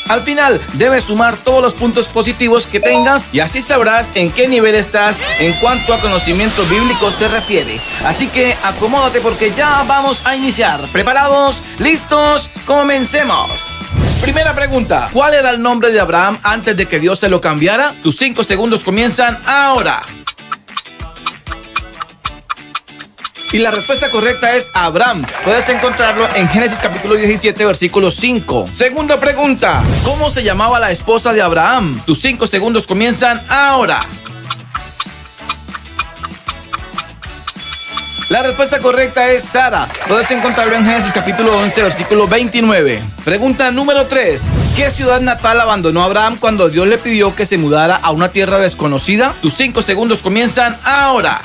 Al final, debes sumar todos los puntos positivos que tengas y así sabrás en qué nivel estás en cuanto a conocimiento bíblico se refiere. Así que acomódate porque ya vamos a iniciar. ¿Preparados? ¿Listos? ¡Comencemos! Primera pregunta, ¿cuál era el nombre de Abraham antes de que Dios se lo cambiara? Tus 5 segundos comienzan ahora. Y la respuesta correcta es Abraham. Puedes encontrarlo en Génesis capítulo 17, versículo 5. Segunda pregunta, ¿cómo se llamaba la esposa de Abraham? Tus 5 segundos comienzan ahora. La respuesta correcta es Sara. Puedes encontrarlo en Génesis capítulo 11, versículo 29. Pregunta número 3. ¿Qué ciudad natal abandonó Abraham cuando Dios le pidió que se mudara a una tierra desconocida? Tus 5 segundos comienzan ahora.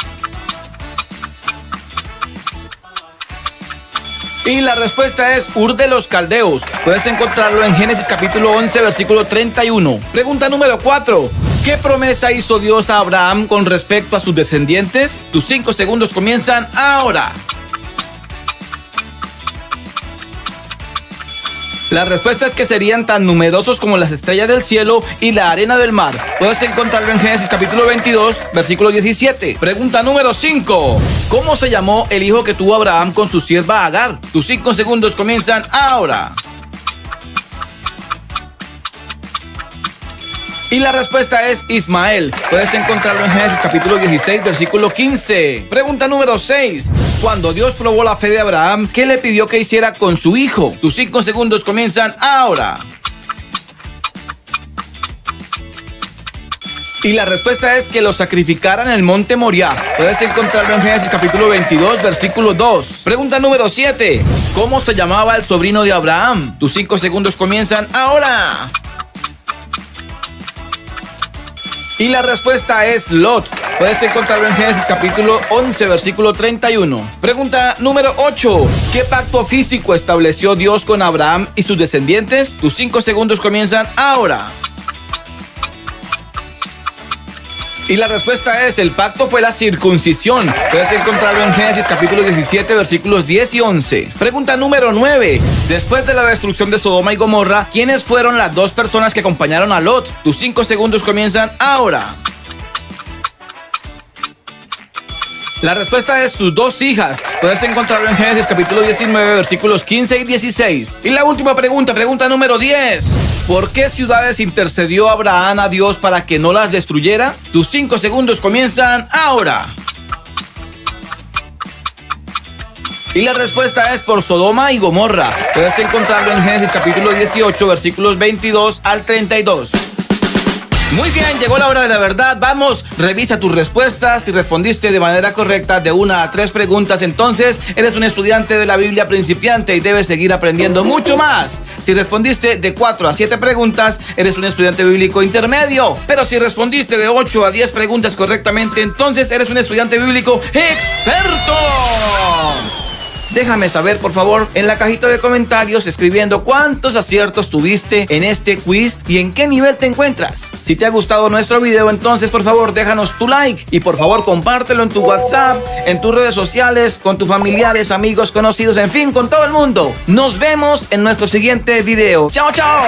Y la respuesta es Ur de los Caldeos. Puedes encontrarlo en Génesis capítulo 11, versículo 31. Pregunta número 4. ¿Qué promesa hizo Dios a Abraham con respecto a sus descendientes? Tus 5 segundos comienzan ahora. La respuesta es que serían tan numerosos como las estrellas del cielo y la arena del mar. Puedes encontrarlo en Génesis capítulo 22, versículo 17. Pregunta número 5. ¿Cómo se llamó el hijo que tuvo Abraham con su sierva Agar? Tus 5 segundos comienzan ahora. Y la respuesta es Ismael. Puedes encontrarlo en Génesis capítulo 16, versículo 15. Pregunta número 6. Cuando Dios probó la fe de Abraham, ¿qué le pidió que hiciera con su hijo? Tus 5 segundos comienzan ahora. Y la respuesta es que lo sacrificaran en el monte Moriah. Puedes encontrarlo en Génesis capítulo 22, versículo 2. Pregunta número 7. ¿Cómo se llamaba el sobrino de Abraham? Tus 5 segundos comienzan ahora. Y la respuesta es Lot. Puedes encontrarlo en Génesis capítulo 11, versículo 31. Pregunta número 8. ¿Qué pacto físico estableció Dios con Abraham y sus descendientes? Tus 5 segundos comienzan ahora. Y la respuesta es, el pacto fue la circuncisión. Puedes encontrarlo en Génesis capítulo 17, versículos 10 y 11. Pregunta número 9. Después de la destrucción de Sodoma y Gomorra, ¿quiénes fueron las 2 personas que acompañaron a Lot? Tus 5 segundos comienzan ahora. La respuesta es sus 2 hijas. Puedes encontrarlo en Génesis capítulo 19, versículos 15 y 16. Y la última pregunta, pregunta número 10. ¿Por qué ciudades intercedió Abraham a Dios para que no las destruyera? Tus 5 segundos comienzan ahora. Y la respuesta es por Sodoma y Gomorra. Puedes encontrarlo en Génesis capítulo 18, versículos 22 al 32. Muy bien, llegó la hora de la verdad. Vamos, revisa tus respuestas. Si respondiste de manera correcta de 1 a 3 preguntas, entonces eres un estudiante de la Biblia principiante y debes seguir aprendiendo mucho más. Si respondiste de 4 a 7 preguntas, eres un estudiante bíblico intermedio. Pero si respondiste de 8 a 10 preguntas correctamente, entonces eres un estudiante bíblico experto. Déjame saber, por favor, en la cajita de comentarios escribiendo cuántos aciertos tuviste en este quiz y en qué nivel te encuentras. Si te ha gustado nuestro video, entonces por favor déjanos tu like y por favor compártelo en tu WhatsApp, en tus redes sociales, con tus familiares, amigos, conocidos, en fin, con todo el mundo. Nos vemos en nuestro siguiente video. ¡Chao, chao!